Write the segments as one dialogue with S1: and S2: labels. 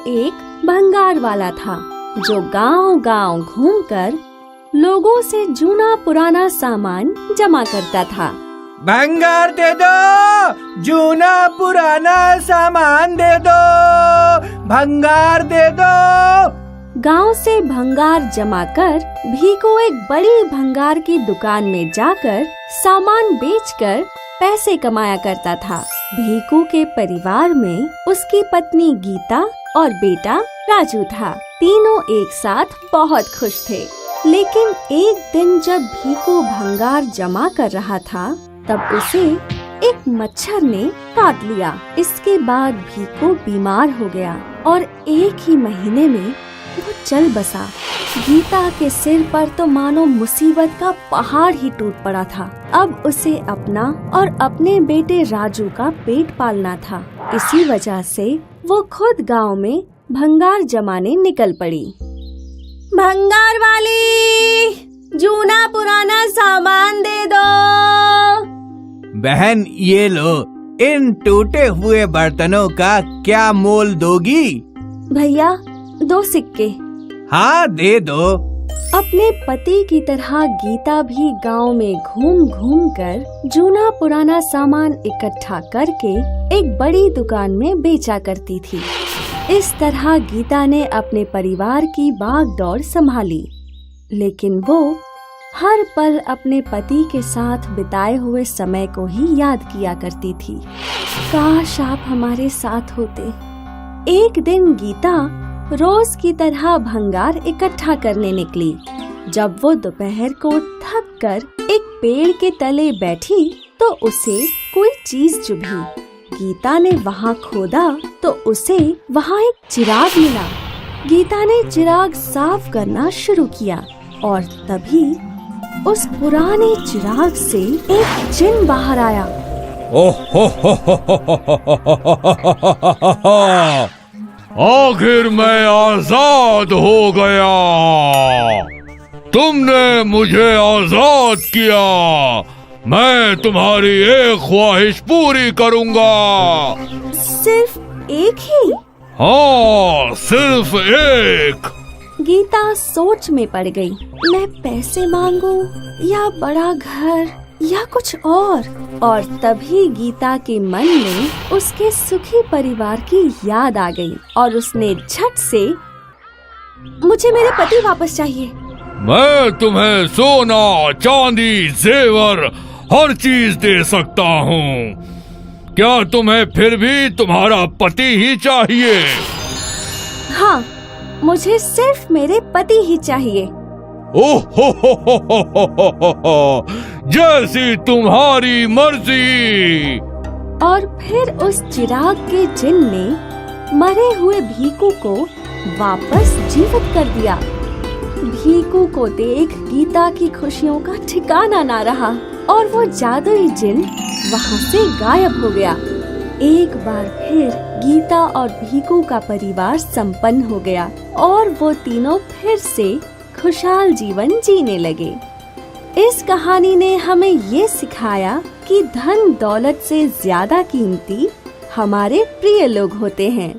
S1: एक भंगार वाला था जो गांव-गांव घूमकर लोगों से जूना पुराना सामान जमा करता था।
S2: भंगार दे दो, जूना पुराना सामान दे दो, भंगार दे दो।
S1: गांव से भंगार जमा कर भीकू एक बड़ी भंगार की दुकान में जाकर सामान बेचकर पैसे कमाया करता था। भीकू के परिवार में उसकी पत्नी गीता और बेटा राजू था। तीनों एक साथ बहुत खुश थे। लेकिन एक दिन जब भीकू भंगार जमा कर रहा था तब उसे एक मच्छर ने काट लिया। इसके बाद भीकू बीमार हो गया और एक ही महीने में वो चल बसा। गीता के सिर पर तो मानो मुसीबत का पहाड़ ही टूट पड़ा था। अब उसे अपना और अपने बेटे राजू का पेट पालना था। इसी वजह से वो खुद गांव में भंगार जमाने निकल पड़ी। भंगार वाली, जूना पुराना सामान दे दो।
S2: बहन ये लो, इन टूटे हुए बर्तनों का क्या मोल दोगी?
S1: भैया 2 सिक्के।
S2: हाँ दे दो।
S1: अपने पति की तरह गीता भी गांव में घूम घूम कर जूना पुराना सामान इकट्ठा करके एक बड़ी दुकान में बेचा करती थी। इस तरह गीता ने अपने परिवार की भागदौड़ संभाली। लेकिन वो हर पल अपने पति के साथ बिताए हुए समय को ही याद किया करती थी। काश आप हमारे साथ होते। एक दिन गीता रोज की तरह भंगार इकट्ठा करने निकली। जब वो दोपहर को थक कर एक पेड़ के तले बैठी तो उसे कोई चीज चुभी। गीता ने वहाँ खोदा तो उसे वहाँ एक चिराग मिला। गीता ने चिराग साफ करना शुरू किया और तभी उस पुराने चिराग से एक जिन बाहर आया।
S3: आखिर मैं आजाद हो गया। तुमने मुझे आजाद किया। मैं तुम्हारी एक ख्वाहिश पूरी करूंगा।
S1: सिर्फ एक ही?
S3: हाँ, सिर्फ एक।
S1: गीता सोच में पड़ गई। मैं पैसे मांगू या बड़ा घर या कुछ और तभी गीता के मन में उसके सुखी परिवार की याद आ गई और उसने झट से, मुझे मेरे पति वापस चाहिए।
S3: मैं तुम्हें सोना, चांदी, जेवर हर चीज दे सकता हूँ। क्या तुम्हें फिर भी तुम्हारा पति ही चाहिए?
S1: हाँ, मुझे सिर्फ मेरे पति ही चाहिए।
S3: ओह हो, जैसी तुम्हारी मर्जी।
S1: और फिर उस चिराग के जिन ने मरे हुए भीकू को वापस जीवित कर दिया। भीकू को देख गीता की खुशियों का ठिकाना ना रहा और वो जादुई जिन वहाँ से गायब हो गया। एक बार फिर गीता और भीकू का परिवार संपन्न हो गया और वो तीनों फिर से खुशहाल जीवन जीने लगे। इस कहानी ने हमें ये सिखाया कि धन दौलत से ज्यादा कीमती हमारे प्रिय लोग होते हैं।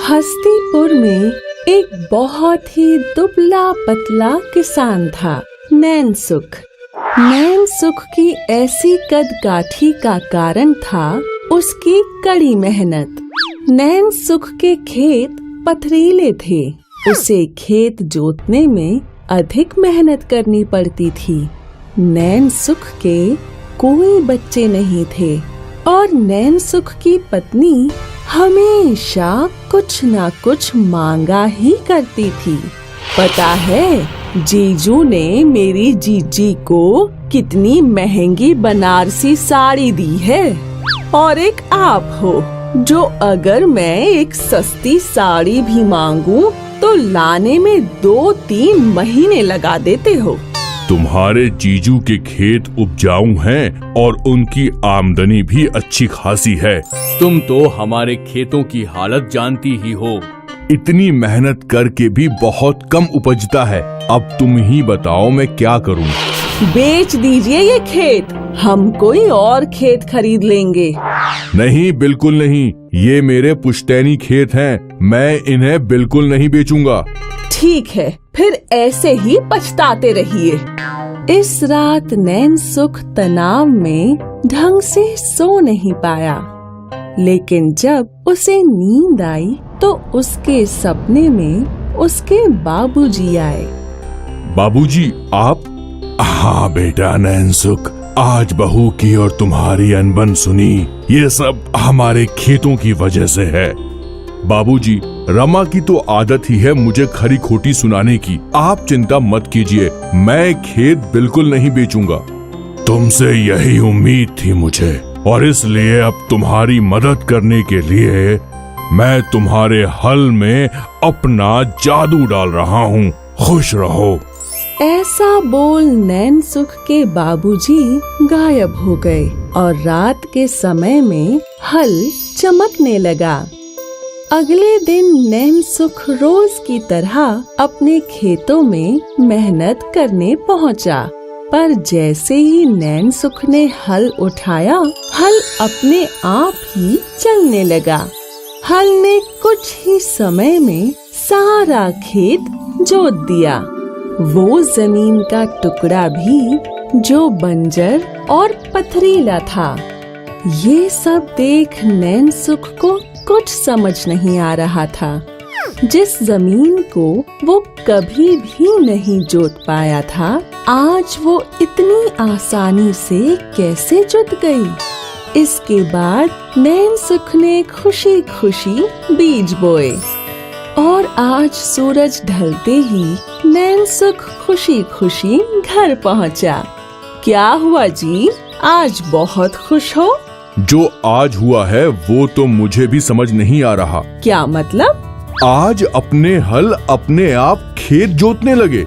S4: हस्तिपुर में एक बहुत ही दुबला पतला किसान था, नैनसुख। नैनसुख की ऐसी कदकाठी का कारण था उसकी कड़ी मेहनत। नैनसुख के खेत पथरीले थे। उसे खेत जोतने में अधिक मेहनत करनी पड़ती थी। नैनसुख के कोई बच्चे नहीं थे और नैनसुख की पत्नी हमेशा कुछ ना कुछ मांगा ही करती थी। पता है जीजू ने मेरी जीजी को कितनी महंगी बनारसी साड़ी दी है और एक आप हो जो अगर मैं एक सस्ती साड़ी भी मांगू तो लाने में 2-3 महीने लगा देते हो।
S3: तुम्हारे जीजू के खेत उपजाऊ हैं और उनकी आमदनी भी अच्छी खासी है।
S5: तुम तो हमारे खेतों की हालत जानती ही हो।
S3: इतनी मेहनत करके भी बहुत कम उपजता है। अब तुम ही बताओ मैं क्या करूं?
S4: बेच दीजिए ये खेत, हम कोई और खेत खरीद लेंगे।
S6: नहीं, बिल्कुल नहीं, ये मेरे पुश्तैनी खेत हैं, मैं इन्हें बिल्कुल नहीं बेचूंगा।
S4: ठीक है, फिर ऐसे ही पछताते रहिए। इस रात नैनसुख तनाव में ढंग से सो नहीं पाया, लेकिन जब उसे नींद आई तो उसके सपने में उसके बाबूजी आए।
S6: बाबूजी, आप? हाँ बेटा नैनसुख, आज बहू की और तुम्हारी अनबन सुनी, ये सब हमारे खेतों की वजह से है। बाबूजी, रमा की तो आदत ही है मुझे खरी खोटी सुनाने की। आप चिंता मत कीजिए, मैं खेत बिल्कुल नहीं बेचूंगा। तुमसे यही उम्मीद थी मुझे, और इसलिए अब तुम्हारी मदद करने के लिए मैं तुम्हारे हल में अपना जादू डाल रहा हूँ। खुश रहो।
S4: ऐसा बोल नैनसुख के बाबूजी गायब हो गए और रात के समय में हल चमकने लगा। अगले दिन नैनसुख रोज की तरह अपने खेतों में मेहनत करने पहुंचा, पर जैसे ही नैनसुख ने हल उठाया, हल अपने आप ही चलने लगा। हल ने कुछ ही समय में सारा खेत जोत दिया, वो जमीन का टुकड़ा भी जो बंजर और पथरीला था। ये सब देख नैनसुख को कुछ समझ नहीं आ रहा था। जिस जमीन को वो कभी भी नहीं जोत पाया था, आज वो इतनी आसानी से कैसे जुत गई। इसके बाद नैनसुख ने खुशी खुशी बीज बोए और आज सूरज ढलते ही नैनसुख खुशी खुशी घर पहुंचा। क्या हुआ जी, आज बहुत खुश हो?
S6: जो आज हुआ है वो तो मुझे भी समझ नहीं आ रहा।
S4: क्या मतलब?
S6: आज अपने हल अपने आप खेत जोतने लगे।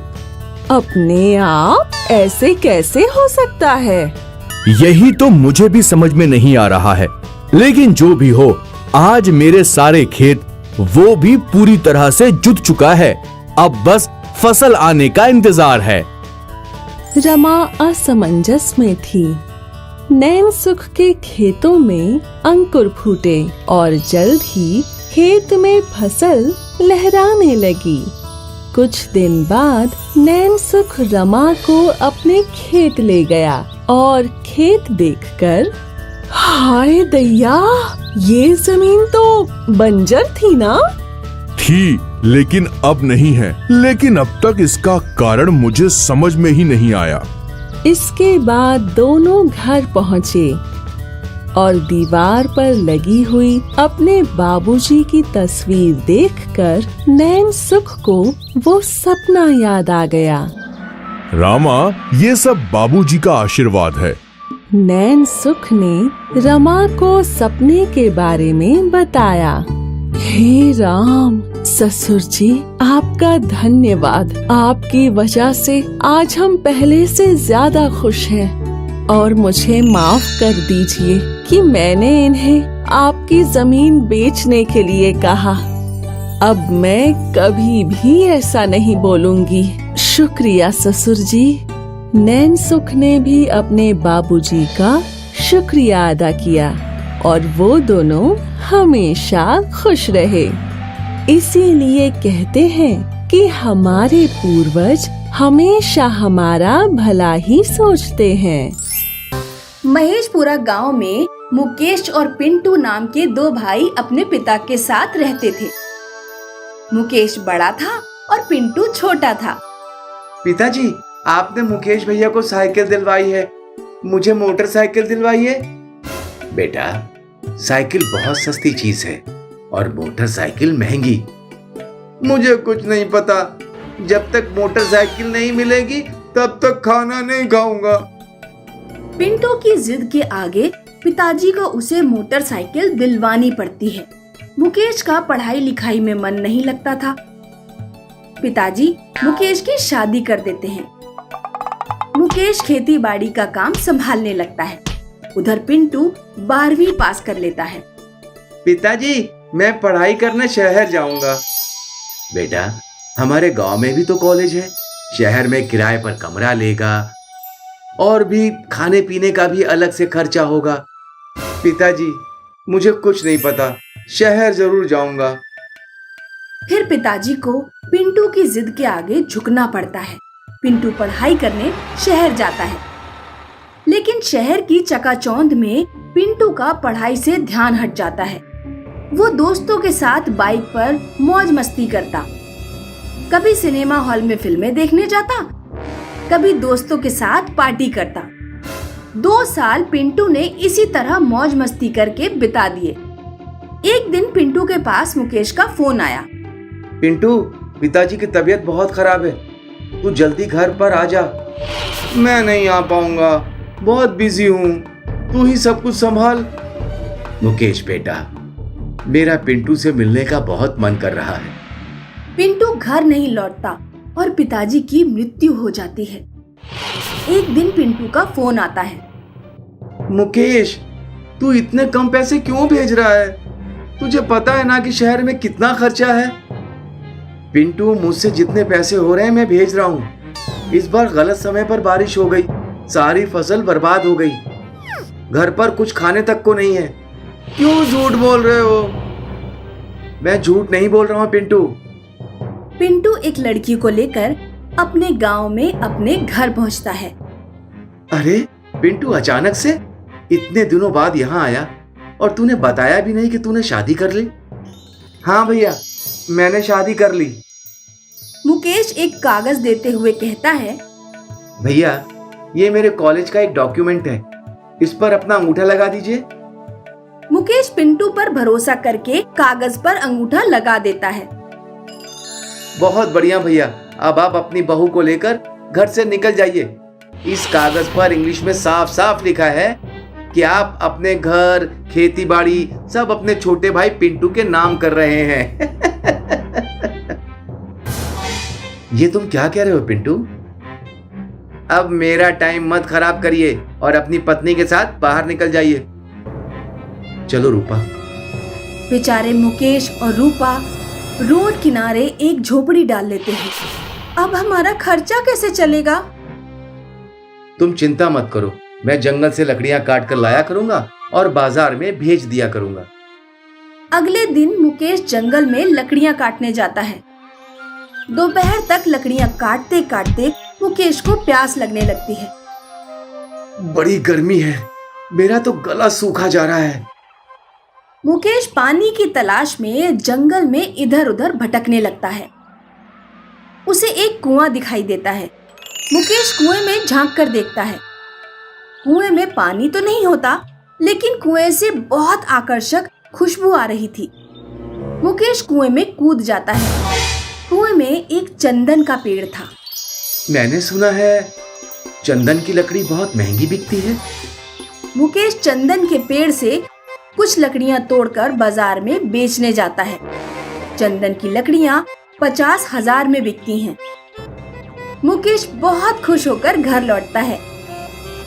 S4: अपने आप? ऐसे कैसे हो सकता है?
S5: यही तो मुझे भी समझ में नहीं आ रहा है, लेकिन जो भी हो, आज मेरे सारे खेत वो भी पूरी तरह से जुत चुका है। अब बस फसल आने का इंतजार है।
S4: रमा असमंजस में थी। नैनसुख के खेतों में अंकुर फूटे और जल्द ही खेत में फसल लहराने लगी। कुछ दिन बाद नैनसुख रमा को अपने खेत ले गया और खेत देखकर, हाय दैया, ये जमीन तो बंजर थी ना?
S6: थी, लेकिन अब नहीं है। लेकिन अब तक इसका कारण मुझे समझ में ही नहीं आया।
S4: इसके बाद दोनों घर पहुँचे और दीवार पर लगी हुई अपने बाबूजी की तस्वीर देखकर नैनसुख को वो सपना याद आ गया।
S6: रामा, ये सब बाबूजी का आशीर्वाद है।
S4: नैनसुख ने रमा को सपने के बारे में बताया। हे राम, ससुर जी, आपका धन्यवाद। आपकी वजह से आज हम पहले से ज्यादा खुश हैं और मुझे माफ कर दीजिए कि मैंने इन्हें आपकी जमीन बेचने के लिए कहा। अब मैं कभी भी ऐसा नहीं बोलूंगी। शुक्रिया ससुर जी। नैनसुख ने भी अपने बाबूजी का शुक्रिया अदा किया और वो दोनों हमेशा खुश रहे। इसीलिए कहते हैं कि हमारे पूर्वज हमेशा हमारा भला ही सोचते हैं।
S7: महेशपुरा गांव में मुकेश और पिंटू नाम के दो भाई अपने पिता के साथ रहते थे। मुकेश बड़ा था और पिंटू छोटा था।
S8: पिताजी, आपने मुकेश भैया को साइकिल दिलवाई है, मुझे मोटरसाइकिल दिलवाई है। बेटा, साइकिल बहुत सस्ती चीज है और मोटरसाइकिल महंगी। मुझे कुछ नहीं पता, जब तक मोटरसाइकिल नहीं मिलेगी तब तक खाना नहीं खाऊंगा।
S7: पिंटू की जिद के आगे पिताजी को उसे मोटरसाइकिल दिलवानी पड़ती है। मुकेश का पढ़ाई लिखाई में मन नहीं लगता था। पिताजी मुकेश की शादी कर देते हैं। मुकेश खेती बाड़ी का काम संभालने लगता है। उधर पिंटू 12वीं पास कर लेता है।
S8: पिताजी, मैं पढ़ाई करने शहर जाऊंगा। बेटा, हमारे गांव में भी तो कॉलेज है। शहर में किराए पर कमरा लेगा, और भी खाने पीने का भी अलग से खर्चा होगा। पिताजी, मुझे कुछ नहीं पता, शहर जरूर जाऊंगा।
S7: फिर पिताजी को पिंटू की जिद के आगे झुकना पड़ता है। पिंटू पढ़ाई करने शहर जाता है, लेकिन शहर की चकाचौंध में पिंटू का पढ़ाई से ध्यान हट जाता है। वो दोस्तों के साथ बाइक पर मौज मस्ती करता, कभी सिनेमा हॉल में फिल्में देखने जाता, कभी दोस्तों के साथ पार्टी करता। 2 साल पिंटू ने इसी तरह मौज मस्ती करके बिता दिए। एक दिन पिंटू के पास मुकेश का फोन आया।
S8: पिंटू, पिताजी की तबीयत बहुत खराब है, तू जल्दी घर पर आ जा। मैं नहीं आ पाऊंगा, बहुत बिजी हूँ, तू ही सब कुछ संभाल। मुकेश बेटा, मेरा पिंटू से मिलने का बहुत मन कर रहा है।
S7: पिंटू घर नहीं लौटता और पिताजी की मृत्यु हो जाती है। एक दिन पिंटू का फोन आता है।
S8: मुकेश, तू इतने कम पैसे क्यों भेज रहा है? तुझे पता है ना कि शहर में कितना खर्चा है। पिंटू, मुझसे जितने पैसे हो रहे हैं मैं भेज रहा हूँ। इस बार गलत समय पर बारिश हो गई, सारी फसल बर्बाद हो गई, घर पर कुछ खाने तक को नहीं है। क्यों झूठ बोल रहे हो? मैं झूठ नहीं बोल रहा हूँ पिंटू।
S7: पिंटू एक लड़की को लेकर अपने गांव में अपने घर पहुंचता है।
S8: अरे पिंटू, अचानक से इतने दिनों बाद यहाँ आया और तूने बताया भी नहीं कि तूने शादी कर ली। हाँ भैया, मैंने शादी कर ली।
S7: मुकेश एक कागज देते हुए कहता है,
S8: भैया, ये मेरे कॉलेज का एक डॉक्यूमेंट है, इस पर अपना अंगूठा लगा दीजिए।
S7: मुकेश पिंटू पर भरोसा करके कागज पर अंगूठा लगा देता है।
S8: बहुत बढ़िया भैया, अब आप अपनी बहू को लेकर घर से निकल जाइए। इस कागज पर इंग्लिश में साफ साफ लिखा है कि आप अपने घर, खेती बाड़ी सब अपने छोटे भाई पिंटू के नाम कर रहे हैं। ये तुम क्या कह रहे हो पिंटू? अब मेरा टाइम मत खराब करिए और अपनी पत्नी के साथ बाहर निकल जाइए। चलो रूपा।
S7: बेचारे मुकेश और रूपा रोड किनारे एक झोपड़ी डाल लेते हैं। अब हमारा खर्चा कैसे चलेगा?
S8: तुम चिंता मत करो, मैं जंगल से लकड़ियां काट कर लाया करूंगा और बाजार में भेज दिया करूंगा।
S7: अगले दिन मुकेश जंगल में लकड़ियां काटने जाता है। दोपहर तक लकड़ियां काटते काटते मुकेश को प्यास लगने लगती है।
S8: बड़ी गर्मी है, मेरा तो गला सूखा जा रहा है।
S7: मुकेश पानी की तलाश में जंगल में इधर उधर भटकने लगता है। उसे एक कुआं दिखाई देता है। मुकेश कुएं में झांक कर देखता है। कुएं में पानी तो नहीं होता, लेकिन कुएं से बहुत आकर्षक खुशबू आ रही थी। मुकेश कुएं में कूद जाता है। कुएं में एक चंदन का पेड़ था।
S8: मैंने सुना है चंदन की लकड़ी बहुत महंगी बिकती है।
S7: मुकेश चंदन के पेड़ से कुछ लकड़ियां तोड़कर बाजार में बेचने जाता है। चंदन की लकड़ियां 50,000 में बिकती हैं। मुकेश बहुत खुश होकर घर लौटता है।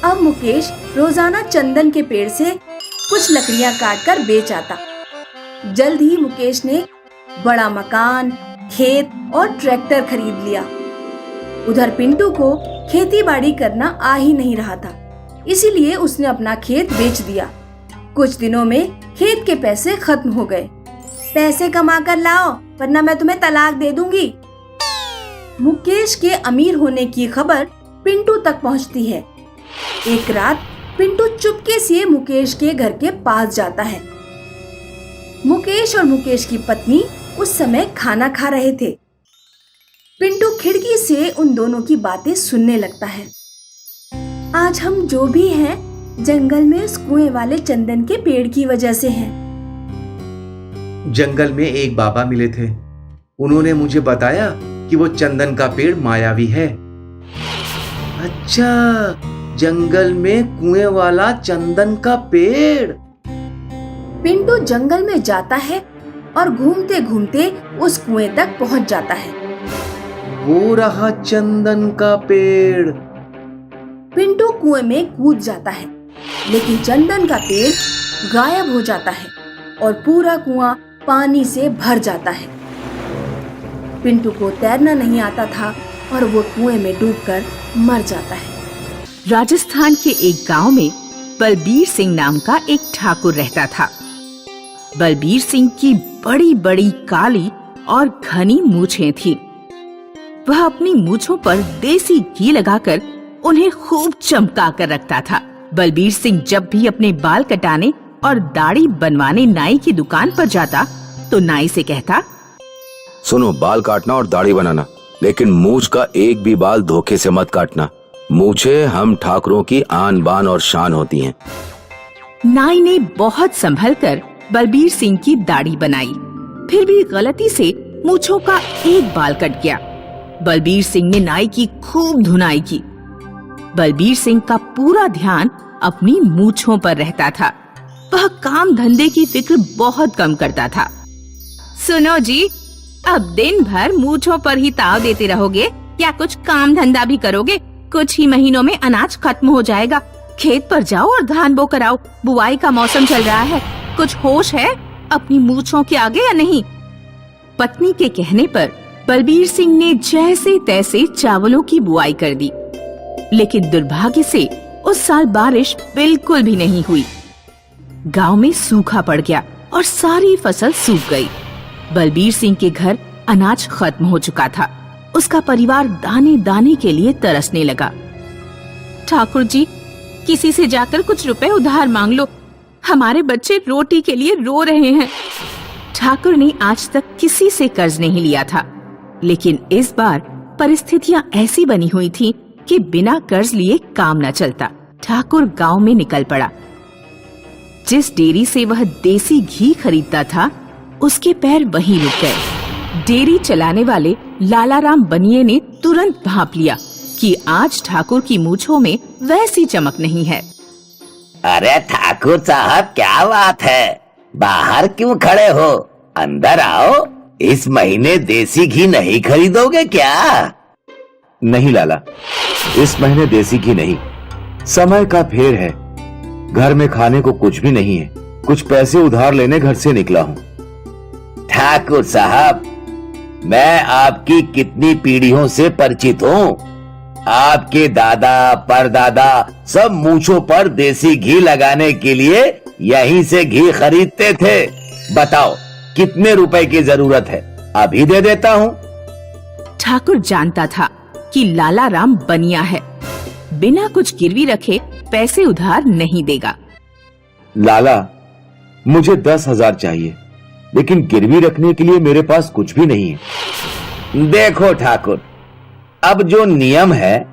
S7: अब मुकेश रोजाना चंदन के पेड़ से कुछ लकड़ियां काटकर बेच आता। जल्द ही मुकेश ने बड़ा मकान, खेत और ट्रैक्टर खरीद लिया। उधर पिंटू को खेती बाड़ी करना आ ही नहीं रहा था, इसीलिए उसने अपना खेत बेच दिया। कुछ दिनों में खेत के पैसे खत्म हो गए। पैसे कमा कर लाओ, वरना मैं तुम्हें तलाक दे दूंगी। मुकेश के अमीर होने की खबर पिंटू तक पहुंचती है। एक रात पिंटू चुपके से मुकेश के घर के पास जाता है। मुकेश और मुकेश की पत्नी उस समय खाना खा रहे थे। पिंटू खिड़की से उन दोनों की बातें सुनने लगता है। आज हम जो भी हैं, जंगल में उस कुएं वाले चंदन के पेड़ की वजह से हैं।
S8: जंगल में एक बाबा मिले थे, उन्होंने मुझे बताया कि वो चंदन का पेड़ मायावी है। अच्छा, जंगल में कुएं वाला चंदन का पेड़।
S7: पिंटू जंगल में जाता है और घूमते घूमते उस कुएं तक पहुंच जाता है।
S8: वो रहा चंदन का पेड़।
S7: पिंटू कुएं में कूद जाता है, लेकिन चंदन का पेड़ गायब हो जाता है और पूरा कुआं पानी से भर जाता है। पिंटू को तैरना नहीं आता था और वो कुएं में डूबकर मर जाता है।
S9: राजस्थान के एक गांव में बलबीर सिंह नाम का एक ठाकुर रहता था। बलबीर सिंह की बड़ी बड़ी काली और घनी मूछें थीं। वह अपनी मूछों पर देसी घी लगाकर उन्हें खूब चमका कर रखता था। बलबीर सिंह जब भी अपने बाल कटाने और दाढ़ी बनवाने नाई की दुकान पर जाता तो नाई से कहता,
S5: सुनो, बाल काटना और दाढ़ी बनाना, लेकिन मूछ का एक भी बाल धोखे से मत काटना। मूछें हम ठाकुरों की आन बान और शान होती हैं।
S9: नाई ने बहुत संभल कर बलबीर सिंह की दाढ़ी बनाई, फिर भी गलती से मूछों का एक बाल कट गया। बलबीर सिंह ने नाई की खूब धुनाई की। बलबीर सिंह का पूरा ध्यान अपनी मूछों पर रहता था। वह काम धंधे की फिक्र बहुत कम करता था। सुनो जी, अब दिन भर मूछों पर ही ताव देते रहोगे या कुछ काम धंधा भी करोगे? कुछ ही महीनों में अनाज खत्म हो जाएगा। खेत पर जाओ और धान बो कर आओ। बुआई का मौसम चल रहा है। कुछ होश है अपनी मूछों के आगे या नहीं? पत्नी के कहने पर बलबीर सिंह ने जैसे तैसे चावलों की बुआई कर दी, लेकिन दुर्भाग्य से उस साल बारिश बिल्कुल भी नहीं हुई। गांव में सूखा पड़ गया और सारी फसल सूख गई। बलबीर सिंह के घर अनाज खत्म हो चुका था। उसका परिवार दाने दाने के लिए तरसने लगा। ठाकुर जी, किसी से जाकर कुछ रुपए उधार मांग लो, हमारे बच्चे रोटी के लिए रो रहे हैं। ठाकुर ने आज तक किसी से कर्ज नहीं लिया था, लेकिन इस बार परिस्थितियां ऐसी बनी हुई थीं कि बिना कर्ज लिए काम न चलता। ठाकुर गांव में निकल पड़ा। जिस डेयरी से वह देसी घी खरीदता था, उसके पैर वहीं रुक गए। डेयरी चलाने वाले लालाराम बनिए ने तुरंत भांप लिया कि आज ठाकुर की मूछों में वैसी चमक नहीं है।
S10: अरे ठाकुर साहब, क्या बात है? बाहर क्यों खड़े हो? अंदर आओ। इस महीने देसी घी नहीं खरीदोगे क्या?
S8: नहीं लाला, इस महीने देसी घी नहीं। समय का फेर है। घर में खाने को कुछ भी नहीं है। कुछ पैसे उधार लेने घर से निकला हूँ।
S10: ठाकुर साहब, मैं आपकी कितनी पीढ़ियों से परिचित हूँ। आपके दादा परदादा सब मूछों पर देसी घी लगाने के लिए यहीं से घी खरीदते थे। बताओ कितने रुपए की जरूरत है? अभी दे देता हूँ।
S9: ठाकुर जानता था कि लालाराम बनिया है, बिना कुछ गिरवी रखे पैसे उधार नहीं देगा।
S8: लाला, मुझे 10,000 चाहिए, लेकिन गिरवी रखने के लिए मेरे पास कुछ भी नहीं है।
S10: देखो ठाकुर, अब जो नियम है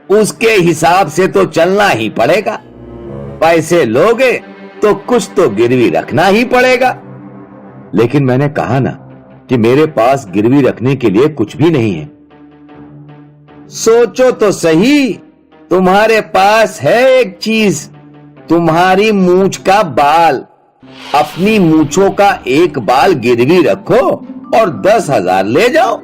S10: उसके हिसाब से तो चलना ही पड़ेगा। पैसे लोगे तो कुछ तो गिरवी रखना ही पड़ेगा।
S8: लेकिन मैंने कहा ना कि मेरे पास गिरवी रखने के लिए कुछ भी नहीं है।
S10: सोचो तो सही, तुम्हारे पास है एक चीज, तुम्हारी मूछ का बाल। अपनी मूछों का एक बाल गिरवी रखो और 10,000 ले जाओ।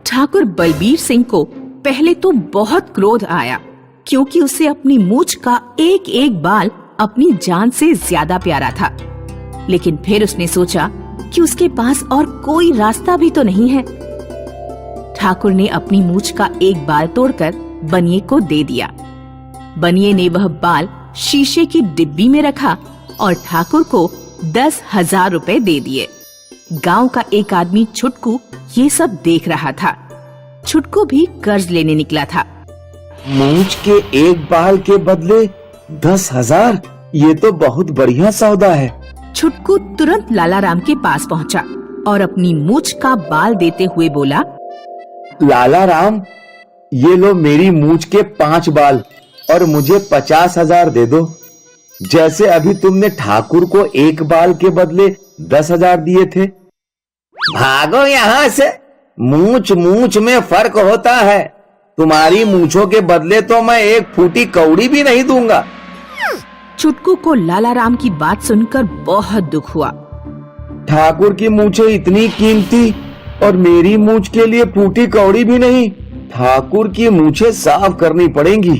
S9: ठाकुर बलबीर सिंह को पहले तो बहुत क्रोध आया, क्योंकि उसे अपनी मूछ का एक एक बाल अपनी जान से ज्यादा प्यारा था। लेकिन फिर उसने सोचा कि उसके पास और कोई रास्ता भी तो नहीं है। ठाकुर ने अपनी मूछ का एक बाल तोड़कर बनिए को दे दिया। बनिए ने वह बाल शीशे की डिब्बी में रखा और ठाकुर को 10,000 रुपए दे दिए। गांव का एक आदमी छुटकू ये सब देख रहा था। छुटकू भी कर्ज लेने निकला था।
S8: मूछ के एक बाल के बदले 10,000, ये तो बहुत बढ़िया सौदा है।
S9: छुटकू तुरंत लालाराम के पास पहुंचा और अपनी मूछ का बाल देते हुए बोला,
S8: लालाराम, ये लो मेरी मूछ के 5 बाल और मुझे 50,000 दे दो। जैसे अभी तुमने ठाकुर को एक बाल के बदले 10,000 दिए थे।
S10: भागो यहाँ से, मूछ मूछ में फर्क होता है। तुम्हारी मूछों के बदले तो मैं एक फूटी कौड़ी भी नहीं दूंगा।
S9: छुटकू को लालाराम की बात सुनकर बहुत दुख हुआ।
S8: ठाकुर की मूछें इतनी कीमती और मेरी मूछ के लिए फूटी कौड़ी भी नहीं। ठाकुर की मूछें साफ करनी पड़ेंगी।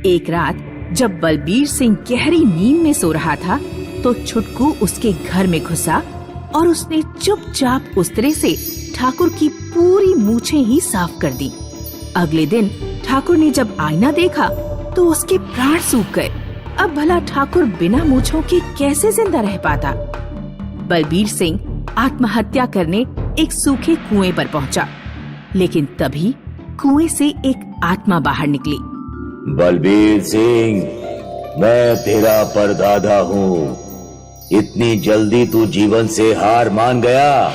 S9: एक रात जब बलबीर सिंह गहरी नींद में सो रहा था, तो छुटकू उसके घर में घुसा और उसने चुपचाप उस तरह से ठाकुर की पूरी मूछें ही साफ कर दी। अगले दिन ठाकुर ने जब आईना देखा तो उसके प्राण सूख गए। अब भला ठाकुर बिना मूछों के कैसे जिंदा रह पाता। बलबीर सिंह आत्महत्या करने एक सूखे कुएं पर पहुंचा, लेकिन तभी कुएं से एक आत्मा बाहर निकली।
S10: बलबीर सिंह, मैं तेरा परदादा हूँ। इतनी जल्दी तू जीवन से हार मान गया?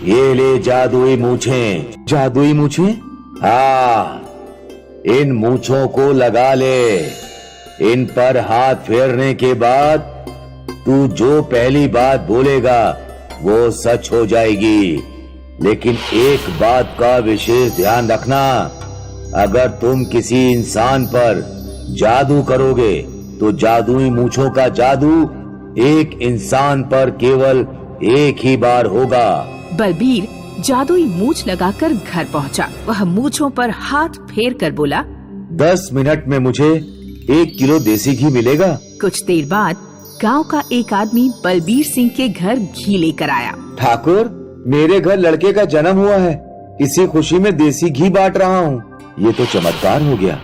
S10: ये ले जादुई मूछें। जादुई मूछें? हाँ, इन मूछों को लगा ले। इन पर हाथ फेरने के बाद तू जो पहली बात बोलेगा वो सच हो जाएगी। लेकिन एक बात का विशेष ध्यान रखना, अगर तुम किसी इंसान पर जादू करोगे तो जादुई मूछों का जादू एक इंसान पर केवल एक ही बार होगा।
S9: बलबीर जादुई मूछ लगाकर घर पहुंचा। वह मूछों पर हाथ फेर कर बोला,
S10: 10 मिनट में मुझे 1 किलो देसी घी मिलेगा।
S9: कुछ देर बाद गांव का एक आदमी बलबीर सिंह के घर घी लेकर आया।
S10: ठाकुर, मेरे घर लड़के का जन्म हुआ है, इसी खुशी में देसी घी बांट रहा हूँ। ये तो चमत्कार हो गया।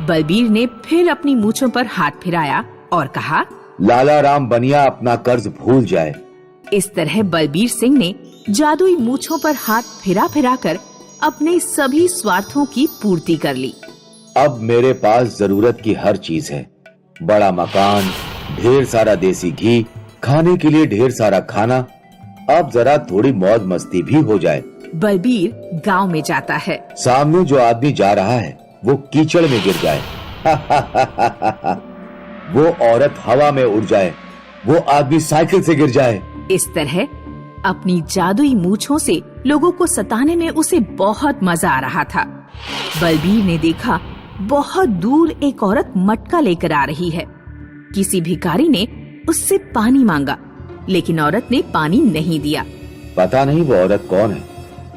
S9: बलबीर ने फिर अपनी मूछों पर हाथ फिराया और कहा,
S10: लाला राम बनिया अपना कर्ज भूल जाए।
S9: इस तरह बलबीर सिंह ने जादुई मूछों पर हाथ फिरा फिरा कर अपने सभी स्वार्थों की पूर्ति कर ली।
S10: अब मेरे पास जरूरत की हर चीज है। बड़ा मकान, ढेर सारा देसी घी, खाने के लिए ढेर सारा खाना। अब जरा थोड़ी मौज मस्ती भी हो जाए।
S9: बलबीर गांव में जाता है।
S10: सामने जो आदमी जा रहा है वो कीचड़ में गिर जाए। वो औरत हवा में उड़ जाए, वो आदमी साइकिल से गिर जाए।
S9: इस तरह अपनी जादुई मूछों से लोगों को सताने में उसे बहुत मजा आ रहा था। बलबीर ने देखा बहुत दूर एक औरत मटका लेकर आ रही है। किसी भिखारी ने उससे पानी मांगा, लेकिन औरत ने पानी नहीं दिया।
S10: पता नहीं वो औरत कौन है,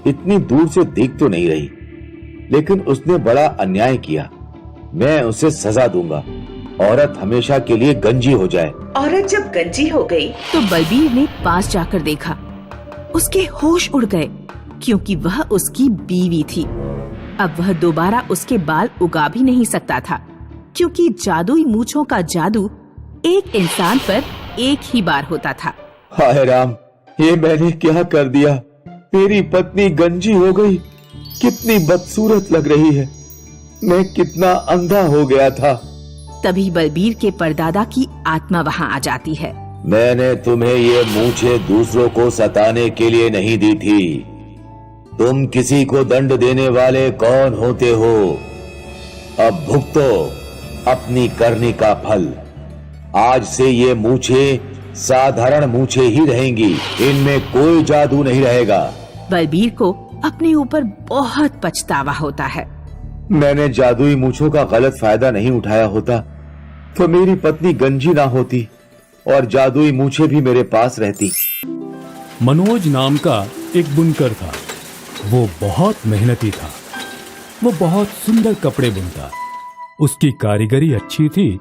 S10: इतनी दूर से दिख तो नहीं रही, लेकिन उसने बड़ा अन्याय किया। मैं उसे सजा दूंगा। औरत हमेशा के लिए गंजी हो जाए।
S9: औरत जब गंजी हो गई तो बलबीर ने पास जाकर देखा। उसके होश उड़ गए, क्योंकि वह उसकी बीवी थी। अब वह दोबारा उसके बाल उगा भी नहीं सकता था, क्योंकि जादुई मूछों का जादू एक इंसान पर एक ही बार होता था।
S10: हाय राम, ये मैंने क्या कर दिया? मेरी पत्नी गंजी हो गई। कितनी बदसूरत लग रही है। मैं कितना अंधा हो गया था।
S9: तभी बलबीर के परदादा की आत्मा वहाँ आ जाती है।
S10: मैंने तुम्हें ये मूछें दूसरों को सताने के लिए नहीं दी थी। तुम किसी को दंड देने वाले कौन होते हो? अब भुगतो अपनी करनी का फल। आज से ये मूछें साधारण मूछें ही रहेंगी, इनमें कोई जादू नहीं रहेगा।
S9: बलबीर को अपने ऊपर बहुत पछतावा होता है।
S10: मैंने जादुई मूछों का गलत फायदा नहीं उठाया होता तो मेरी पत्नी गंजी ना होती और जादुई मूछें भी मेरे पास रहती।
S6: मनोज नाम का एक बुनकर था। वो बहुत मेहनती था। वो बहुत सुंदर कपड़े बुनता। उसकी कारीगरी अच्छी थी,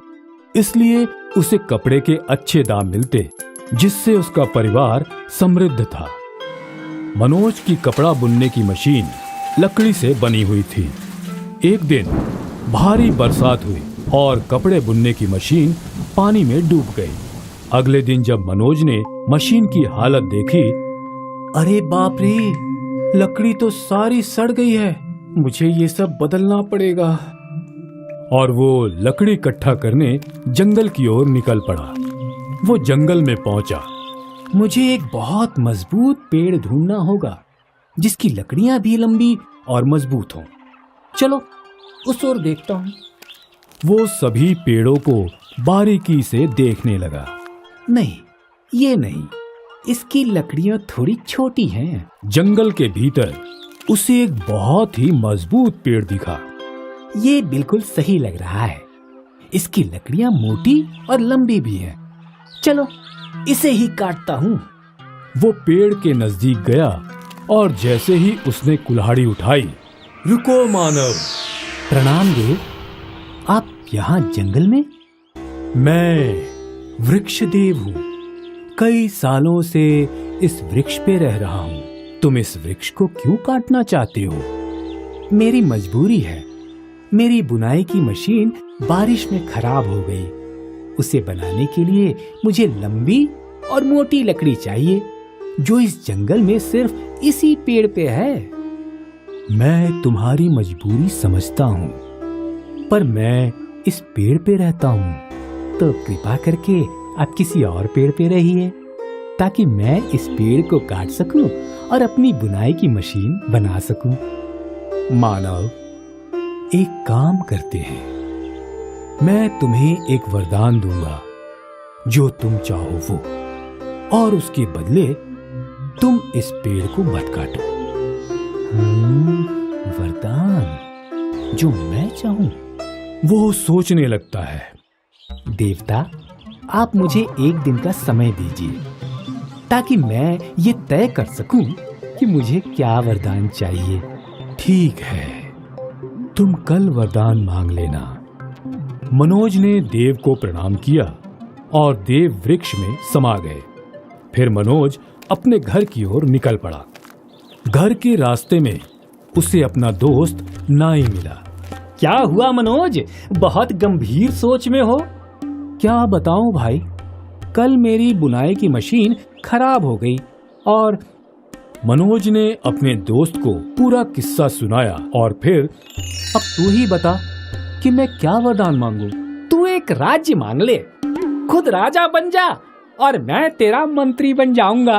S6: इसलिए उसे कपड़े के अच्छे दाम मिलते, जिससे उसका परिवार समृद्ध था। मनोज की कपड़ा बुनने की मशीन लकड़ी से बनी हुई थी। एक दिन भारी बरसात हुई और कपड़े बुनने की मशीन पानी में डूब गई। अगले दिन जब मनोज ने मशीन की हालत देखी,
S2: अरे बाप रे, लकड़ी तो सारी सड़ गई है। मुझे ये सब बदलना पड़ेगा।
S6: और वो लकड़ी इकट्ठा करने जंगल की ओर निकल पड़ा। वो जंगल में पहुंचा।
S2: मुझे एक बहुत मजबूत पेड़ ढूंढना होगा, जिसकी लकड़ियां भी लंबी और मजबूत हों। चलो उस ओर देखता हूँ।
S6: वो सभी पेड़ों को बारीकी से देखने लगा।
S2: नहीं, ये नहीं, इसकी लकड़ियां थोड़ी छोटी हैं।
S6: जंगल के भीतर उसे एक बहुत ही मजबूत पेड़ दिखा।
S2: ये बिल्कुल सही लग रहा है। इसकी लकड़ियां मोटी और लंबी भी हैं। चलो इसे ही काटता हूँ।
S6: वो पेड़ के नजदीक गया और जैसे ही उसने कुल्हाड़ी उठाई,
S5: रुको मानव।
S2: प्रणाम देव, आप यहाँ जंगल में?
S6: मैं
S2: वृक्षदेव हूँ। कई सालों से इस वृक्ष पे रह रहा हूँ। तुम इस वृक्ष को क्यों काटना चाहते हो? मेरी मजबूरी है। मेरी बुनाई की मशीन बारिश में खराब हो गई। उसे बनाने के लिए मुझे लंबी और मोटी लकड़ी चाहिए, जो इस जंगल में सिर्फ इसी पेड़ पे है। मैं तुम्हारी मजबूरी समझता हूँ, पर मैं इस पेड़ पे रहता हूँ, तो कृपा करके आप किसी और पेड़ पे रहिए, ताकि मैं इस पेड़ को काट सकूं और अपनी बुनाई की मशीन बना सकूं। मानव, एक काम करते हैं। मैं तुम्हें एक वरदान दूंगा, जो तुम चाहो वो, और उसके बदले तुम इस पेड़ को मत काटो। वरदान जो मैं चाहूं। वो सोचने लगता है। देवता, आप मुझे एक दिन का समय दीजिए, ताकि मैं ये तय कर सकूं कि मुझे क्या वरदान चाहिए। ठीक है, तुम कल वरदान मांग लेना। मनोज ने देव को प्रणाम किया और देव वृक्ष में समा गए। फिर मनोज अपने घर की ओर निकल पड़ा। घर के रास्ते में उसे अपना दोस्त नाई मिला। क्या हुआ मनोज, बहुत गंभीर सोच में हो? क्या बताऊं भाई, कल मेरी बुनाई की मशीन खराब हो गई। और मनोज ने अपने दोस्त को पूरा किस्सा सुनाया। और फिर, अब तू ही बता कि मैं क्या वरदान मांगू? तू एक राज्य मांग ले, खुद राजा बन जा और मैं तेरा मंत्री बन जाऊंगा।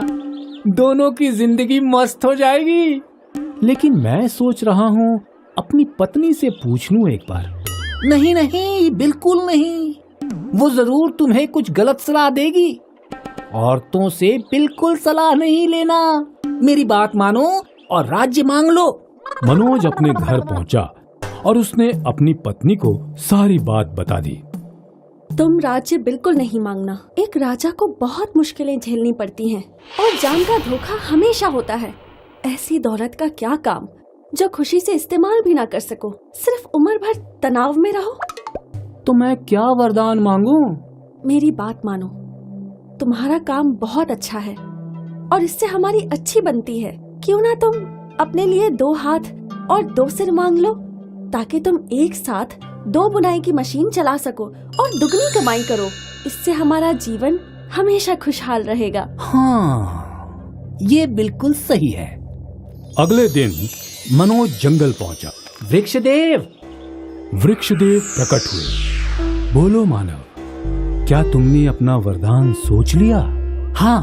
S2: दोनों की जिंदगी मस्त हो जाएगी। लेकिन मैं सोच रहा हूँ अपनी पत्नी से पूछ लूं एक बार। नहीं नहीं, बिल्कुल नहीं, वो जरूर तुम्हें कुछ गलत सलाह देगी। औरतों से बिल्कुल सलाह नहीं लेना। मेरी बात मानो और राज्य मांग लो। मनोज अपने घर पहुंचा और उसने अपनी पत्नी को सारी बात बता दी।
S1: तुम राज्य बिल्कुल नहीं मांगना। एक राजा को बहुत मुश्किलें झेलनी पड़ती हैं और जान का धोखा हमेशा होता है। ऐसी दौलत का क्या काम जो खुशी से इस्तेमाल भी ना कर सको, सिर्फ उम्र भर तनाव में रहो।
S2: तो मैं क्या वरदान मांगूं?
S1: मेरी बात मानो, तुम्हारा काम बहुत अच्छा है और इससे हमारी अच्छी बनती है। क्यों ना तुम अपने लिए 2 हाथ और 2 सिर मांग लो, ताकि तुम एक साथ 2 बुनाई की मशीन चला सको और दुगनी कमाई करो। इससे हमारा जीवन हमेशा खुशहाल रहेगा।
S2: हाँ, ये बिल्कुल सही है। अगले दिन मनोज जंगल पहुंचा। वृक्षदेव प्रकट हुए। बोलो मानव, क्या तुमने अपना वरदान सोच लिया? हाँ,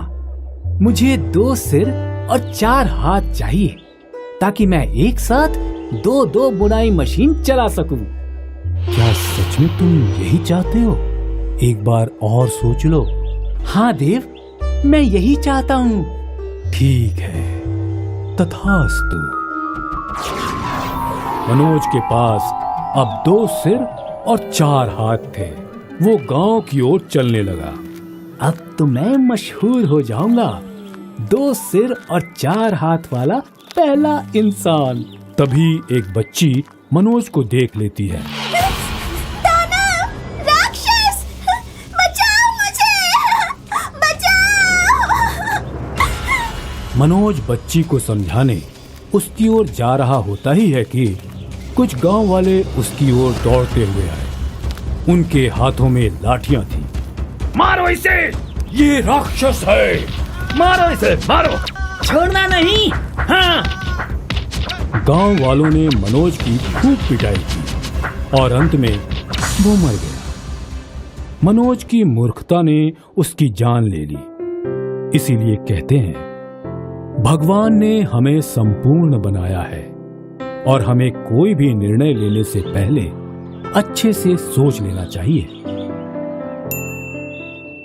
S2: मुझे 2 सिर और 4 हाथ चाहिए, ताकि मैं एक साथ 2 बुनाई मशीन चला सकूं। क्या सच में तुम यही चाहते हो? एक बार और सोच लो। हाँ देव, मैं यही चाहता हूँ। ठीक है, तथास्तु। मनोज के पास अब 2 सिर और 4 हाथ थे। वो गांव की ओर चलने लगा। अब तो मैं मशहूर हो जाऊंगा, 2 सिर और 4 हाथ वाला पहला इंसान। तभी एक बच्ची मनोज को देख लेती है।
S1: राक्षस, बचाओ मुझे, बचाओ।
S2: मनोज बच्ची को समझाने उसकी ओर जा रहा होता ही है कि कुछ गांव वाले उसकी ओर दौड़ते हुए आए। उनके हाथों में लाठियां थी। मारो इसे, ये राक्षस है। मारो इसे, मारो, छोड़ना नहीं। हाँ। गांव वालों ने मनोज की खूब पिटाई की और अंत में वो मर गया। मनोज की मूर्खता ने उसकी जान ले ली। इसीलिए कहते हैं, भगवान ने हमें संपूर्ण बनाया है और हमें कोई भी निर्णय लेने से पहले अच्छे से सोच लेना चाहिए।